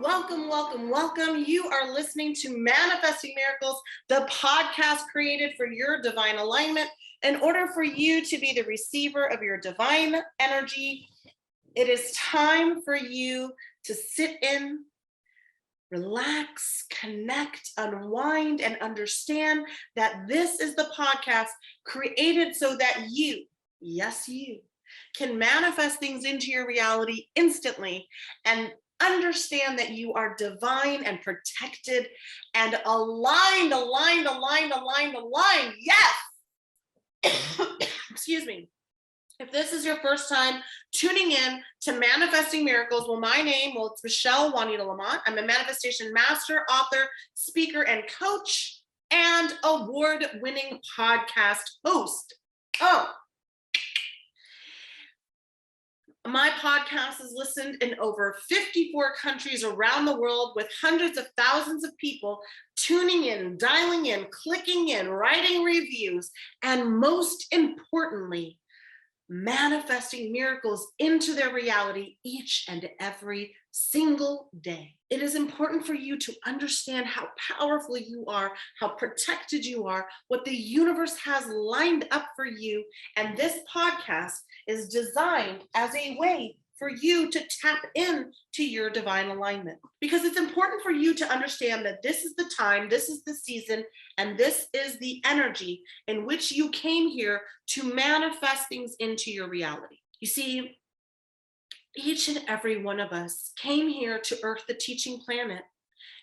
Welcome, welcome, welcome. You are listening to Manifesting Miracles, the podcast created for your divine alignment. In order for you to be the receiver of your divine energy, it is time for you to sit in, relax, connect, unwind, and understand that this is the podcast created so that you, yes, you, can manifest things into your reality instantly and understand that you are divine and protected and aligned. Yes. Excuse me. If this is your first time tuning in to Manifesting Miracles, it's Michelle Juanita Lamont. I'm a manifestation master, author, speaker, and coach, and award-winning podcast host. My podcast is listened in over 54 countries around the world, with hundreds of thousands of people tuning in, dialing in, clicking in, writing reviews, and most importantly, manifesting miracles into their reality each and every single day. It is important for you to understand how powerful you are, how protected you are, what the universe has lined up for you. And this podcast is designed as a way for you to tap into your divine alignment. Because it's important for you to understand that this is the time, this is the season, and this is the energy in which you came here to manifest things into your reality. You see, each and every one of us came here to Earth, the teaching planet,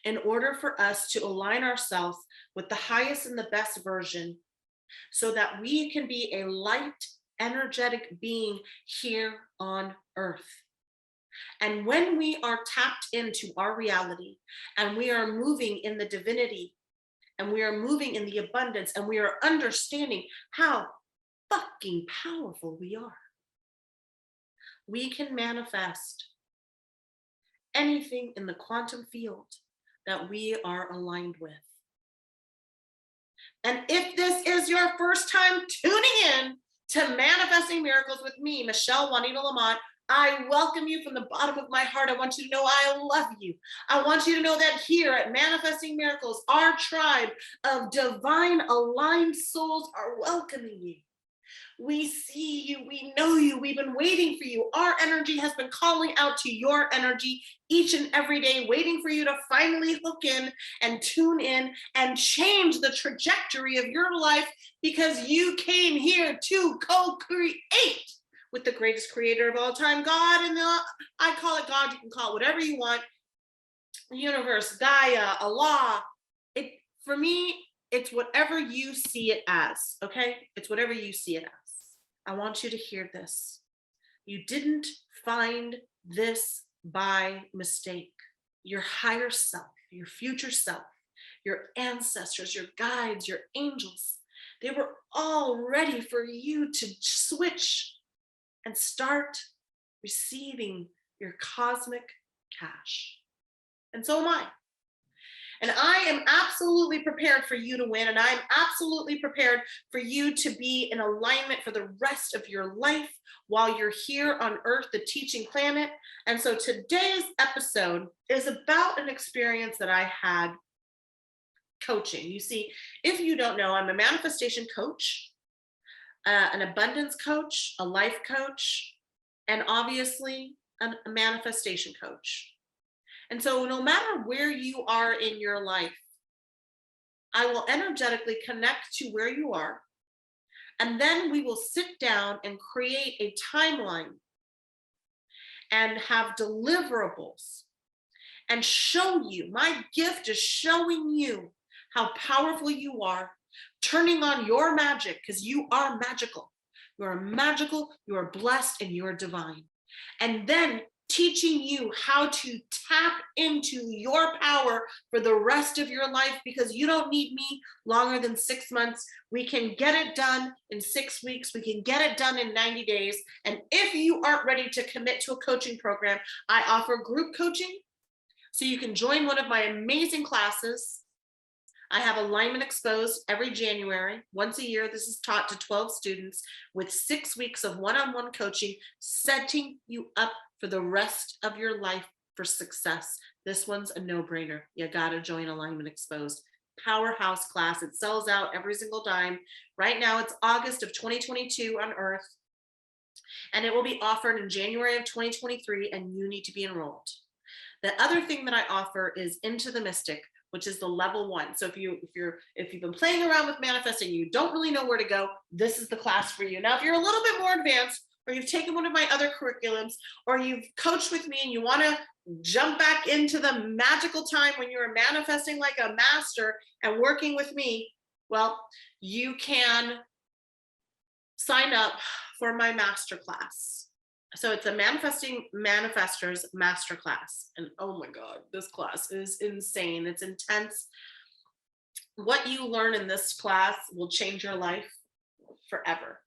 in order for us to align ourselves with the highest and the best version so that we can be a light, energetic being here on Earth. And when we are tapped into our reality and we are moving in the divinity and we are moving in the abundance and we are understanding how fucking powerful we are, we can manifest anything in the quantum field that we are aligned with. And if this is your first time tuning in to Manifesting Miracles with me, Michelle Juanita Lamont, I welcome you from the bottom of my heart. I want you to know I love you. I want you to know that here at Manifesting Miracles, our tribe of divine aligned souls are welcoming you. We see you, we know you, we've been waiting for you. Our energy has been calling out to your energy each and every day, waiting for you to finally hook in and tune in and change the trajectory of your life, because you came here to co-create with the greatest creator of all time, God. And I call it God, you can call it whatever you want, universe, Gaia, Allah. For me, it's whatever you see it as, okay? It's whatever you see it as. I want you to hear this. You didn't find this by mistake. Your higher self, your future self, your ancestors, your guides, your angels, they were all ready for you to switch and start receiving your cosmic cash. And so am I. And I am absolutely prepared for you to win. And I'm absolutely prepared for you to be in alignment for the rest of your life while you're here on Earth, the teaching planet. And so today's episode is about an experience that I had coaching. You see, if you don't know, I'm a manifestation coach, an abundance coach, a life coach, and obviously a manifestation coach. And so no matter where you are in your life, I will energetically connect to where you are. And then we will sit down and create a timeline and have deliverables and show you. My gift is showing you how powerful you are, turning on your magic, because you are magical. You are magical, you are blessed, and you are divine. And then teaching you how to tap into your power for the rest of your life, because you don't need me longer than 6 months. We can get it done in 6 weeks. We can get it done in 90 days. And if you aren't ready to commit to a coaching program, I offer group coaching. So you can join one of my amazing classes. I have Alignment Exposed every January. Once a year, this is taught to 12 students with 6 weeks of one-on-one coaching, setting you up for the rest of your life for success. This one's a no-brainer. You gotta join Alignment Exposed. Powerhouse class. It sells out every single time. Right now, it's August of 2022 on Earth, and it will be offered in January of 2023, and you need to be enrolled. The other thing that I offer is Into the Mystic, which is the level 1. So if you've been playing around with manifesting, you don't really know where to go, this is the class for you. Now, if you're a little bit more advanced, or you've taken one of my other curriculums, or you've coached with me and you want to jump back into the magical time when you were manifesting like a master and working with me, well, you can sign up for my masterclass. So it's a Manifesting Manifestors masterclass. And oh my God, this class is insane. It's intense. What you learn in this class will change your life forever.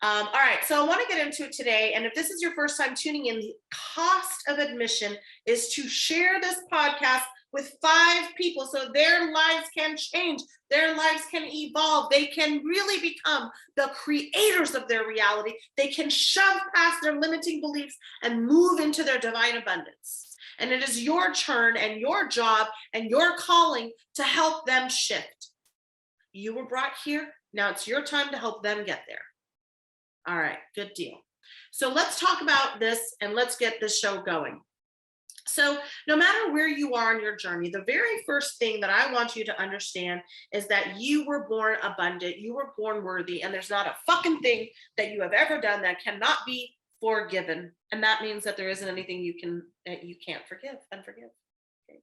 All right, so I want to get into it today. And if this is your first time tuning in, the cost of admission is to share this podcast with 5 people so their lives can change, their lives can evolve, they can really become the creators of their reality. They can shove past their limiting beliefs and move into their divine abundance. And it is your turn and your job and your calling to help them shift. You were brought here. Now it's your time to help them get there. All right, good deal. So let's talk about this and let's get this show going. So no matter where you are in your journey, the very first thing that I want you to understand is that you were born abundant, you were born worthy, and there's not a fucking thing that you have ever done that cannot be forgiven. And that means that there isn't anything that you can't forgive and forgive. Okay.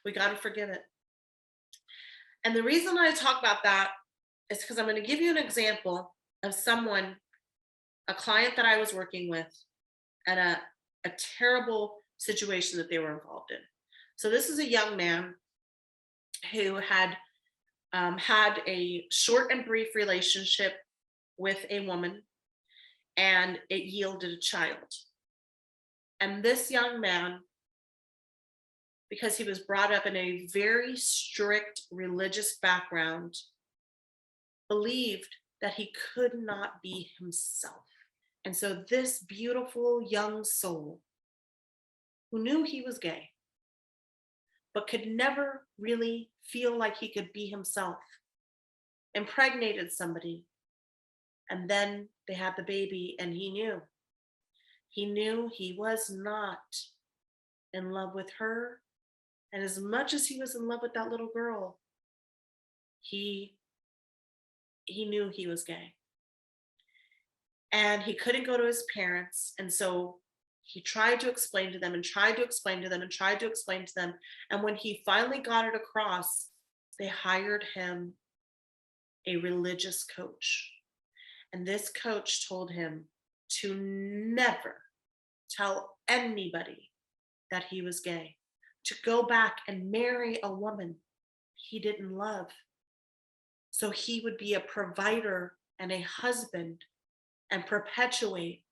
We got to forgive it. And the reason I talk about that is because I'm going to give you an example of someone, a client that I was working with, and a terrible situation that they were involved in. So this is a young man who had had a short and brief relationship with a woman, and it yielded a child. And this young man, because he was brought up in a very strict religious background, believed that he could not be himself. And so this beautiful young soul who knew he was gay, but could never really feel like he could be himself, impregnated somebody. And then they had the baby, and he knew he was not in love with her. And as much as he was in love with that little girl, he knew he was gay. And he couldn't go to his parents. And so he tried to explain to them and tried to explain to them and tried to explain to them. And when he finally got it across, they hired him a religious coach. And this coach told him to never tell anybody that he was gay, to go back and marry a woman he didn't love, so he would be a provider and a husband and perpetuate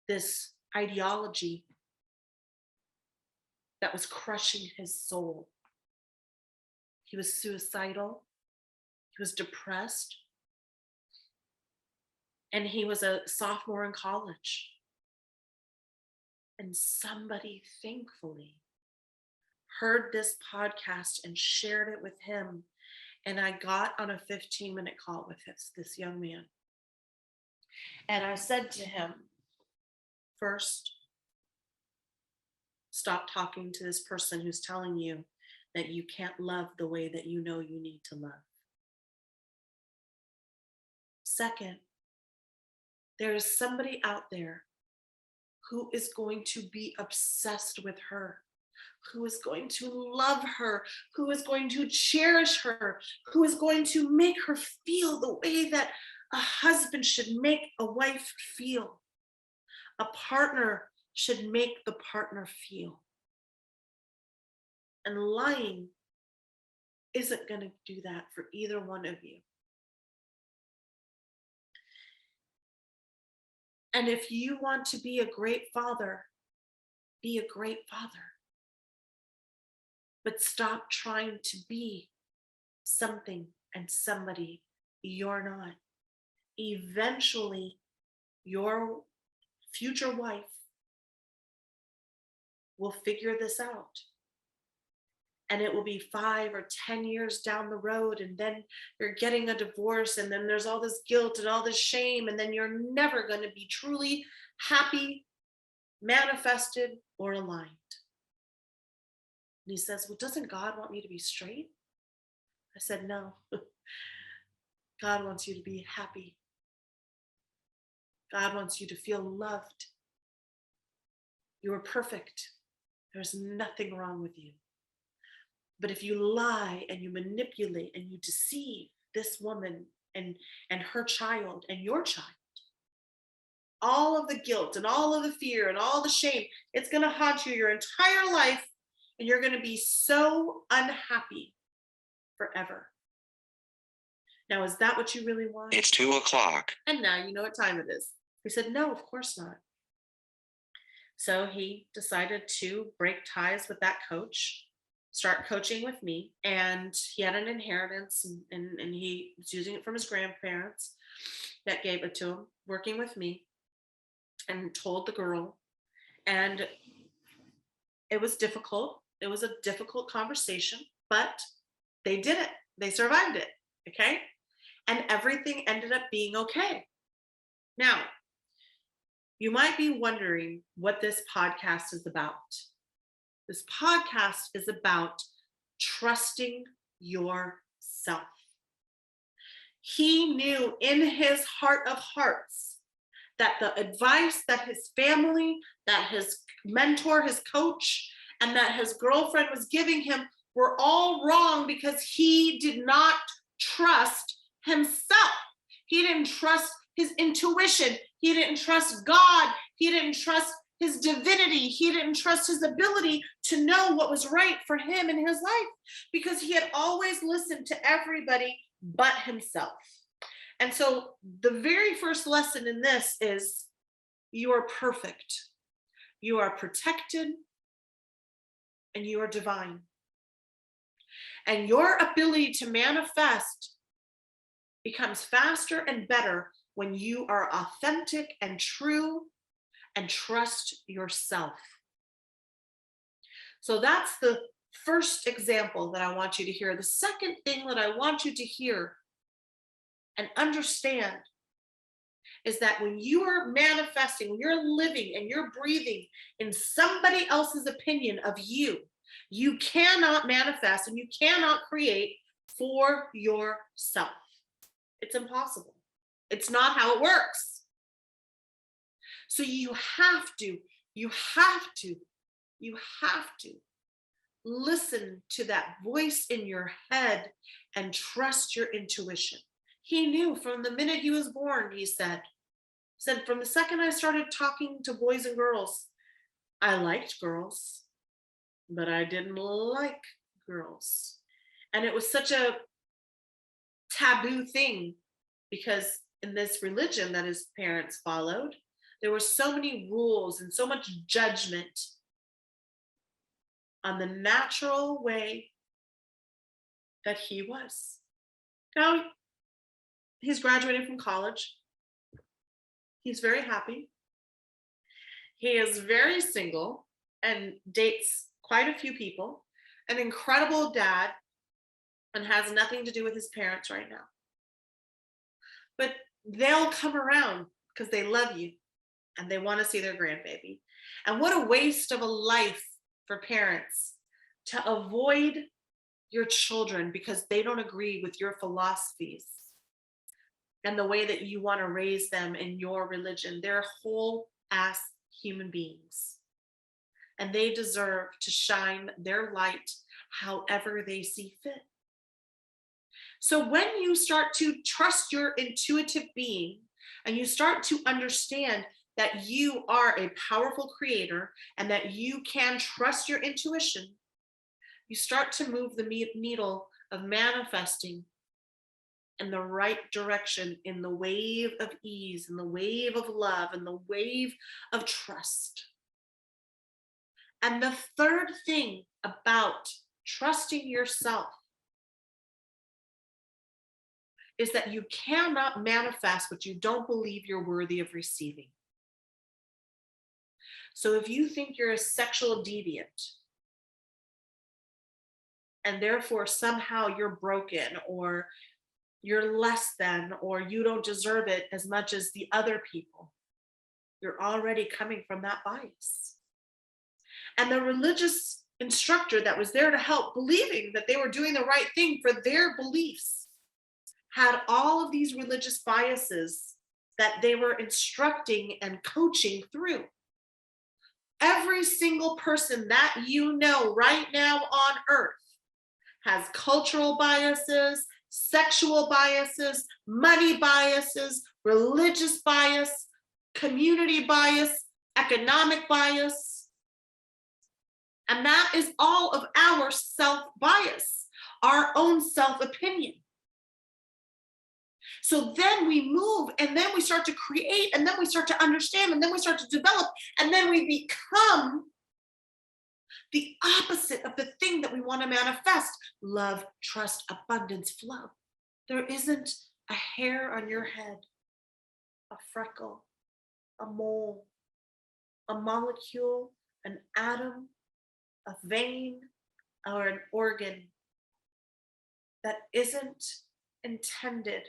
this ideology that was crushing his soul. He was suicidal, he was depressed, and he was a sophomore in college. And somebody, thankfully, heard this podcast and shared it with him. And I got on a 15-minute call with this young man. And I said to him, first, stop talking to this person who's telling you that you can't love the way that you know you need to love. Second, there is somebody out there who is going to be obsessed with her, who is going to love her, who is going to cherish her, who is going to make her feel the way that a husband should make a wife feel. A partner should make the partner feel. And lying isn't going to do that for either one of you. And if you want to be a great father, be a great father. But stop trying to be something and somebody you're not. Eventually, your future wife will figure this out. And it will be 5 or 10 years down the road. And then you're getting a divorce. And then there's all this guilt and all this shame. And then you're never going to be truly happy, manifested, or aligned. And he says, well, doesn't God want me to be straight? I said, no. God wants you to be happy. God wants you to feel loved. You are perfect. There's nothing wrong with you. But if you lie and you manipulate and you deceive this woman and her child and your child, all of the guilt and all of the fear and all the shame, it's going to haunt you your entire life, and you're going to be so unhappy forever. Now, is that what you really want? It's 2:00. And now you know what time it is. He said, no, of course not. So he decided to break ties with that coach, start coaching with me. And he had an inheritance, and he was using it from his grandparents that gave it to him, working with me, and told the girl. And it was difficult. It was a difficult conversation, but they did it. They survived it. Okay. And everything ended up being okay. Now, you might be wondering what this podcast is about. This podcast is about trusting yourself. He knew in his heart of hearts that the advice that his family, that his mentor, his coach, and that his girlfriend was giving him were all wrong because he did not trust himself. He didn't trust his intuition. He didn't trust God. He didn't trust his divinity. He didn't trust his ability to know what was right for him in his life, because he had always listened to everybody but himself. And so the very first lesson in this is, you are perfect. You are protected, and you are divine. And your ability to manifest becomes faster and better when you are authentic and true and trust yourself. So that's the first example that I want you to hear. The second thing that I want you to hear and understand is that when you are manifesting, when you're living and you're breathing in somebody else's opinion of you, you cannot manifest and you cannot create for yourself. It's impossible. It's not how it works. So you have to listen to that voice in your head and trust your intuition. He knew from the minute he was born, he said from the second I started talking to boys and girls, I liked girls, but I didn't like girls. And it was such a taboo thing, because in this religion that his parents followed, there were so many rules and so much judgment on the natural way that he was. Now, he's graduating from college. He's very happy. He is very single and dates quite a few people, an incredible dad, and has nothing to do with his parents right now. But they'll come around because they love you and they want to see their grandbaby. And what a waste of a life for parents to avoid your children because they don't agree with your philosophies and the way that you want to raise them in your religion. They're whole ass human beings, and they deserve to shine their light however they see fit. So when you start to trust your intuitive being and you start to understand that you are a powerful creator and that you can trust your intuition, you start to move the needle of manifesting in the right direction, in the wave of ease, in the wave of love, in the wave of trust. And the third thing about trusting yourself is that you cannot manifest what you don't believe you're worthy of receiving. So if you think you're a sexual deviant and therefore somehow you're broken or you're less than or you don't deserve it as much as the other people, you're already coming from that bias. And the religious instructor that was there to help, believing that they were doing the right thing for their beliefs, had all of these religious biases that they were instructing and coaching through. Every single person that you know right now on earth has cultural biases, sexual biases, money biases, religious bias, community bias, economic bias. And that is all of our self-bias, our own self-opinion. So then we move, and then we start to create, and then we start to understand, and then we start to develop, and then we become the opposite of the thing that we want to manifest: love, trust, abundance, flow. There isn't a hair on your head, a freckle, a mole, a molecule, an atom, a vein, or an organ that isn't intended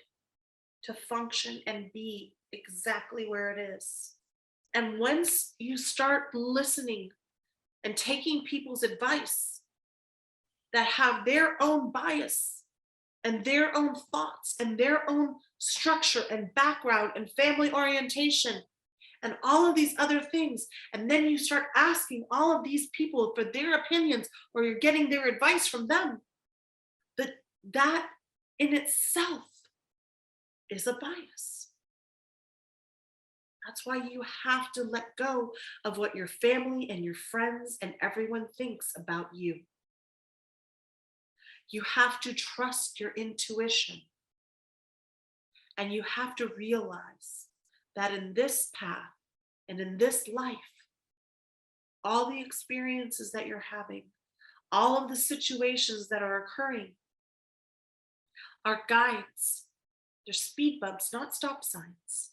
to function and be exactly where it is. And once you start listening and taking people's advice that have their own bias and their own thoughts and their own structure and background and family orientation and all of these other things, and then you start asking all of these people for their opinions, or you're getting their advice from them, that in itself is a bias. That's why you have to let go of what your family and your friends and everyone thinks about you. You have to trust your intuition. And you have to realize that in this path and in this life, all the experiences that you're having, all of the situations that are occurring are guides. They're speed bumps, not stop signs.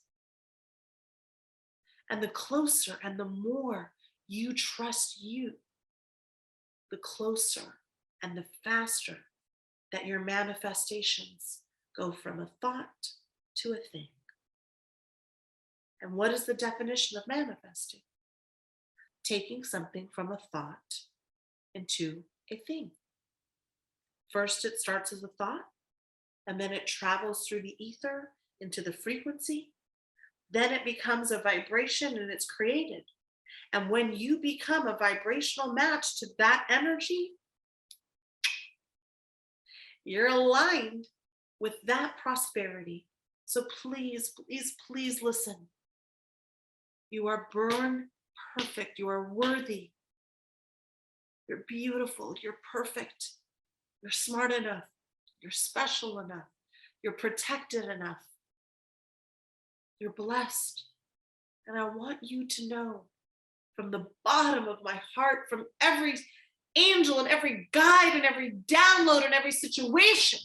And the closer and the more you trust you, the closer and the faster that your manifestations go from a thought to a thing. And what is the definition of manifesting? Taking something from a thought into a thing. First, it starts as a thought, and then it travels through the ether into the frequency. Then it becomes a vibration and it's created. And when you become a vibrational match to that energy, you're aligned with that prosperity. So please, please, please listen. You are born perfect. You are worthy. You're beautiful. You're perfect. You're smart enough. You're special enough. You're protected enough. You're blessed. And I want you to know from the bottom of my heart, from every angel and every guide and every download and every situation,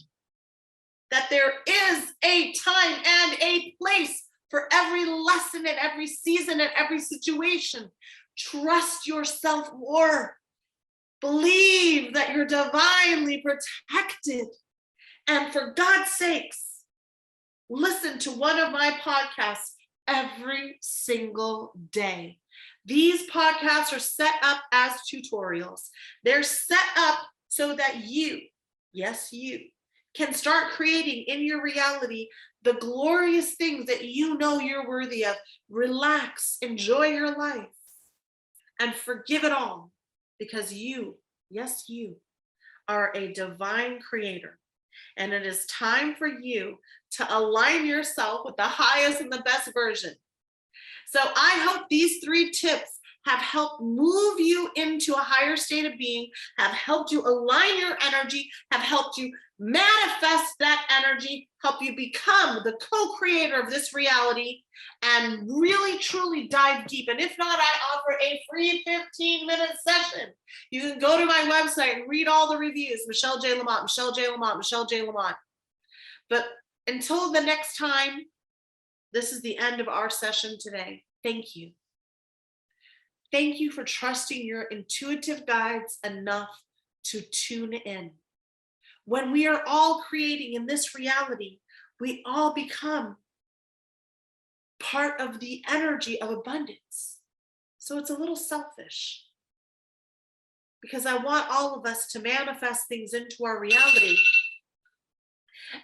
that there is a time and a place for every lesson and every season and every situation. Trust yourself more. Believe that you're divinely protected. And for God's sakes, listen to one of my podcasts every single day. These podcasts are set up as tutorials. They're set up so that you, yes, you, can start creating in your reality the glorious things that you know you're worthy of. Relax, enjoy your life, and forgive it all, because you, yes, you, are a divine creator. And it is time for you to align yourself with the highest and the best version. So I hope these 3 tips have helped move you into a higher state of being, have helped you align your energy, have helped you manifest that energy, help you become the co-creator of this reality, and really, truly dive deep. And if not, I offer a free 15-minute session. You can go to my website and read all the reviews. Michelle J. Lamont, Michelle J. Lamont, Michelle J. Lamont. But until the next time, this is the end of our session today. Thank you. Thank you for trusting your intuitive guides enough to tune in. When we are all creating in this reality, we all become part of the energy of abundance. So it's a little selfish because I want all of us to manifest things into our reality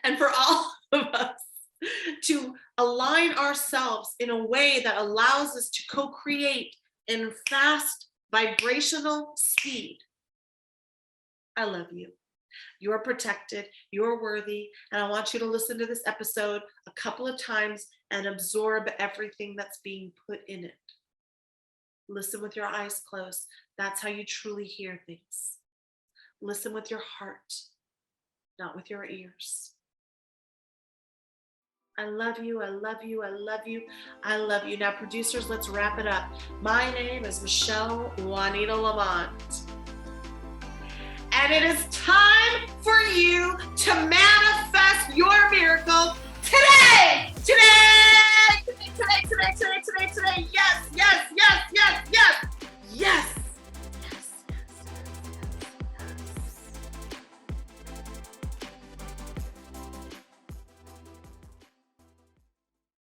and for all of us to align ourselves in a way that allows us to co-create in fast vibrational speed. I love you. You're protected, you're worthy, and I want you to listen to this episode a couple of times and absorb everything that's being put in it. Listen with your eyes closed. That's how you truly hear things. Listen with your heart, not with your ears. I love you, I love you, I love you, I love you. Now, producers, let's wrap it up. My name is Michelle Juanita Lamont. And it is time for you to manifest your miracle